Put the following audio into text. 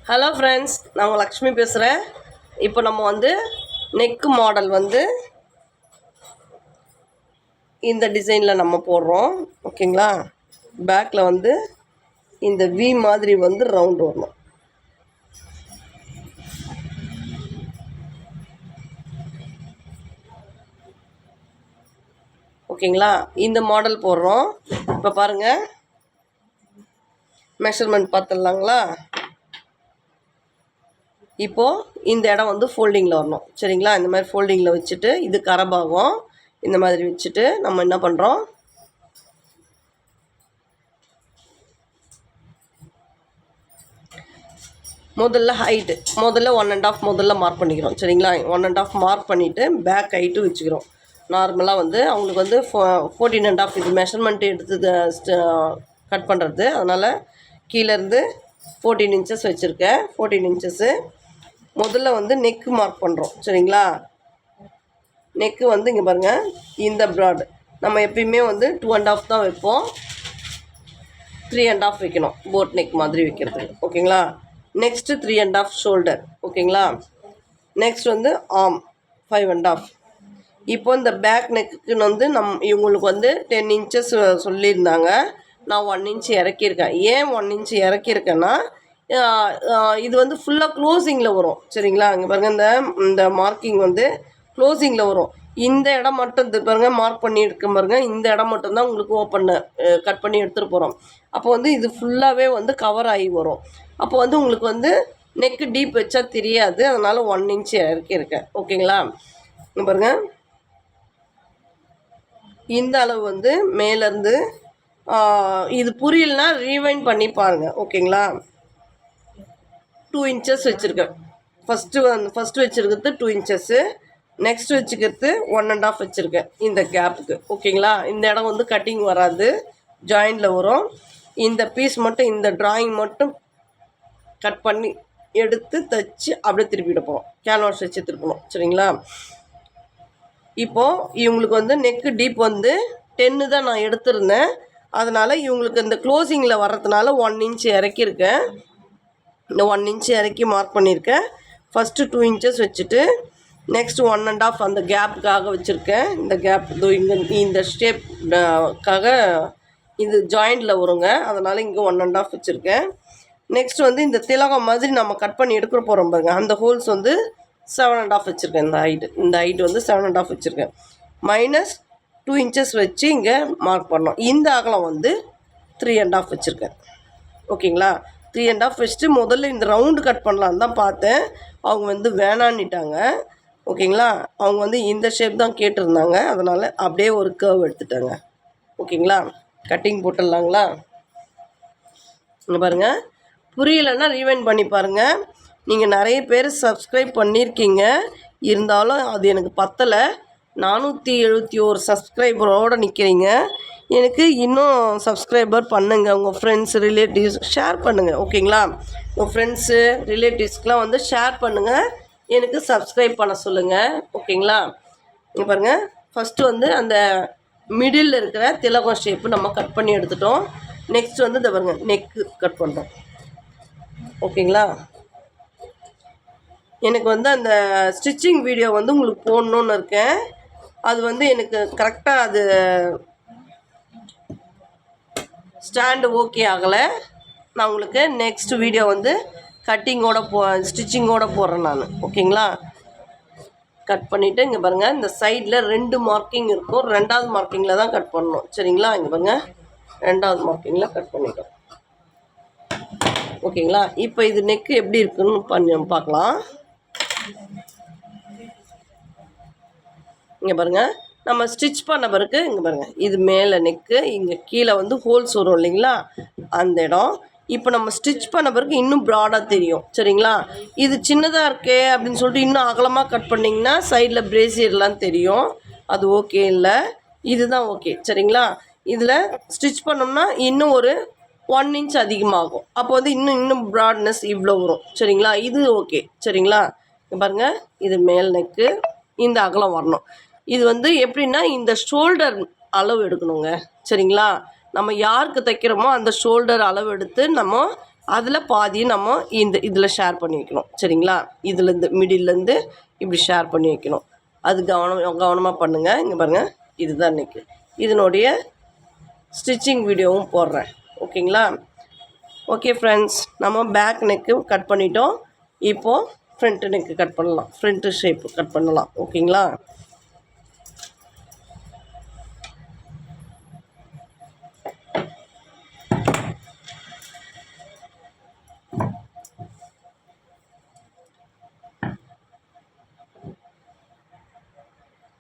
Hello friends, நான் உங்கள் லக்ஷ்மி பேசுகிறேன். இப்போ நம்ம வந்து நெக்கு மாடல் வந்து இந்த டிசைனில் நம்ம போடுறோம். ஓகேங்களா? பேக்கில் வந்து இந்த வி மாதிரி வந்து ரவுண்ட் வரணும். ஓகேங்களா? இந்த மாடல் போடுறோம். இப்போ பாருங்கள், மெஷர்மெண்ட் பார்த்துடலாங்களா? இப்போது இந்த இடம் வந்து ஃபோல்டிங்கில் வரணும். சரிங்களா? இந்த மாதிரி ஃபோல்டிங்கில் வச்சுட்டு இது கரபாகம் இந்த மாதிரி வச்சுட்டு நம்ம என்ன பண்ணுறோம், முதல்ல ஹைட்டு முதல்ல 1.5 முதல்ல மார்க் பண்ணிக்கிறோம். சரிங்களா? 1.5 மார்க் பண்ணிவிட்டு பேக் ஹைட்டு வச்சுக்கிறோம். நார்மலாக வந்து அவங்களுக்கு வந்து 14.5 இது மெஷர்மெண்ட்டு எடுத்து கட் பண்ணுறது. அதனால் கீழேருந்து 14 இன்ச்சஸ் வச்சுருக்கேன். 14 இன்ச்சஸ்ஸு முதல்ல வந்து நெக்கு மார்க் பண்ணுறோம். சரிங்களா? நெக்கு வந்து இங்கே பாருங்கள், இந்த ப்ராடு நம்ம எப்பயுமே வந்து 2.5 தான் வைப்போம். 3.5 வைக்கணும் போட் நெக் மாதிரி வைக்கிறதுக்கு. ஓகேங்களா? Next 3.5 shoulder. ஓகேங்களா? நெக்ஸ்ட் வந்து ஆர்ம் 5.5. இப்போ இந்த பேக் நெக்குன்னு வந்து இவங்களுக்கு வந்து 10 இன்ச்சஸ் சொல்லியிருந்தாங்க. நான் 1 இன்ச் இறக்கியிருக்கேன். ஏன் 1 இன்ச் இறக்கியிருக்கேன்னா, இது வந்து ஃபுல்லாக க்ளோசிங்கில் வரும். சரிங்களா? இங்கே பாருங்கள், இந்த மார்க்கிங் வந்து க்ளோசிங்கில் வரும். இந்த இடம் மட்டும் பாருங்கள், மார்க் பண்ணி எடுக்க பாருங்கள், இந்த இடம் மட்டும்தான் உங்களுக்கு ஓப்பன் கட் பண்ணி எடுத்துகிட்டு போகிறோம். அப்போ வந்து இது ஃபுல்லாகவே வந்து கவர் ஆகி வரும். அப்போ வந்து உங்களுக்கு வந்து நெக்கு டீப் வச்சா தெரியாது. அதனால் 1 இன்ச் இறக்கியிருக்கேன். ஓகேங்களா? இங்கே பாருங்கள், இந்த அளவு வந்து மேலேருந்து இது புரியலனா ரீவைண்ட் பண்ணி பாருங்கள். ஓகேங்களா? 2 இன்ச்சஸ் வச்சுருக்கேன். ஃபஸ்ட்டு வச்சுருக்கிறது 2 இன்ச்சஸ்ஸு. நெக்ஸ்ட் வச்சுக்கிறது 1.5 வச்சுருக்கேன் இந்த கேப்புக்கு. ஓகேங்களா? இந்த இடம் வந்து கட்டிங் வராது, ஜாயிண்டில் வரும். இந்த பீஸ் மட்டும், இந்த ட்ராயிங் மட்டும் கட் பண்ணி எடுத்து தைச்சி அப்படியே திருப்பிட போகிறோம். கேன்வாஸ் வச்சு திருப்பணும். சரிங்களா? இப்போது இவங்களுக்கு வந்து நெக்கு டீப் வந்து 10 தான் நான் எடுத்திருந்தேன். அதனால் இவங்களுக்கு இந்த க்ளோசிங்கில் வர்றதுனால 1 இன்ச் இறக்கியிருக்கேன். இந்த 1 இன்ச் இறக்கி மார்க் பண்ணியிருக்கேன். ஃபஸ்ட்டு 2 இன்ச்சஸ் வச்சுட்டு நெக்ஸ்ட் 1.5 அந்த கேப்புக்காக வச்சுருக்கேன். இந்த கேப் இங்கே இந்த ஷேப்காக இது ஜாயிண்டில் வருங்க. அதனால் இங்கே 1.5 வச்சுருக்கேன். நெக்ஸ்ட் வந்து இந்த திலகம் மாதிரி நம்ம கட் பண்ணி எடுக்க போகிறோம் பாருங்க, அந்த ஹோல்ஸ் வந்து 7.5 வச்சுருக்கேன். இந்த ஹைட்டு வந்து 7.5 வச்சுருக்கேன். -2 இன்ச்சஸ் வச்சு இங்கே மார்க் பண்ணோம். இந்த அகலம் வந்து 3.5 வச்சுருக்கேன். ஓகேங்களா? 3.5 வச்சுட்டு முதல்ல இந்த ரவுண்டு கட் பண்ணலான்னு தான் பார்த்தேன். அவங்க வந்து வேணான்னிட்டாங்க. ஓகேங்களா? அவங்க வந்து இந்த ஷேப் தான் கேட்டிருந்தாங்க. அதனால் அப்படியே ஒரு கர்வ் எடுத்துட்டாங்க. ஓகேங்களா? கட்டிங் போட்டுடலாங்களா? இங்கே பாருங்கள், புரியலைன்னா ரீவைண்ட் பண்ணி பாருங்கள். நீங்கள் நிறைய பேர் சப்ஸ்கிரைப் பண்ணியிருக்கீங்க, இருந்தாலும் அது எனக்கு பத்தலை. 471 சப்ஸ்கிரைபரோடு நிற்கிறீங்க. எனக்கு இன்னும் சப்ஸ்கிரைபர் பண்ணுங்கள். உங்கள் ஃப்ரெண்ட்ஸ், ரிலேட்டிவ்ஸ் ஷேர் பண்ணுங்கள். ஓகேங்களா? உங்கள் ஃப்ரெண்ட்ஸு, ரிலேட்டிவ்ஸ்க்கெலாம் வந்து ஷேர் பண்ணுங்கள், எனக்கு சப்ஸ்கிரைப் பண்ண சொல்லுங்கள். ஓகேங்களா? இங்கே பாருங்கள், ஃபஸ்ட்டு வந்து அந்த மிடில் இருக்கிற திலகம் ஷேப்பு நம்ம கட் பண்ணி எடுத்துட்டோம். நெக்ஸ்ட் வந்து இந்த பாருங்கள், நெக்கு கட் பண்ணுறோம். ஓகேங்களா? எனக்கு வந்து அந்த ஸ்டிச்சிங் வீடியோ வந்து உங்களுக்கு போடணுன்னு இருக்கேன். அது வந்து எனக்கு கரெக்டாக அது ஸ்டாண்டு ஓகே ஆகலை. நான் உங்களுக்கு நெக்ஸ்ட் வீடியோ வந்து கட்டிங்கோட ஸ்டிச்சிங்கோடு போடுறேன் நான். ஓகேங்களா? கட் பண்ணிவிட்டு இங்கே பாருங்கள், இந்த சைடில் 2 மார்க்கிங் இருக்கும். 2வது மார்க்கிங்கில் தான் கட் பண்ணணும். சரிங்களா? இங்கே பாருங்கள், 2வது மார்க்கிங்கில் கட் பண்ணிட்டோம். ஓகேங்களா? இப்போ இது நெக்கு எப்படி இருக்குன்னு பார்க்கலாம். இங்கே பாருங்கள், நம்ம ஸ்டிச் பண்ண பிறகு இங்கே பாருங்கள், இது மேலே நெக்கு, இங்கே கீழே வந்து ஹோல்ஸ் வரும் இல்லைங்களா, அந்த இடம். இப்போ நம்ம ஸ்டிச் பண்ண பிறகு இன்னும் ப்ராடாக தெரியும். சரிங்களா? இது சின்னதாக இருக்கே அப்படின்னு சொல்லிட்டு இன்னும் அகலமாக கட் பண்ணிங்கன்னா சைடில் பிரேசியர்லாம் தெரியும். அது ஓகே இல்லை, இதுதான் ஓகே. சரிங்களா? இதில் ஸ்டிச் பண்ணோம்னா இன்னும் ஒரு 1 இன்ச் அதிகமாகும். அப்போ வந்து இன்னும் ப்ராட்னஸ் இவ்வளோ வரும். சரிங்களா? இது ஓகே. சரிங்களா? பாருங்கள், இது மேல் நெக்கு, இந்த அகலம் வரணும். இது வந்து எப்படின்னா இந்த ஷோல்டர் அளவு எடுக்கணுங்க. சரிங்களா? நம்ம யாருக்கு தைக்கிறோமோ அந்த ஷோல்டர் அளவு எடுத்து நம்ம அதில் பாதியும் நம்ம இதில் ஷேர் பண்ணி வைக்கணும். சரிங்களா? இதுலேருந்து மிடில்லேருந்து இப்படி ஷேர் பண்ணி வைக்கணும். அது கவனமாக பண்ணுங்கள். இங்கே பாருங்கள், இதுதான் நெக்கு. இதனுடைய ஸ்டிச்சிங் வீடியோவும் போடுறேன். ஓகேங்களா? ஓகே ஃப்ரெண்ட்ஸ், நம்ம பேக் நெக்கு கட் பண்ணிட்டோம். இப்போது ஃப்ரண்ட்டு நெக்கு கட் பண்ணலாம். ஃப்ரண்ட்டு ஷேப்பு கட் பண்ணலாம். ஓகேங்களா?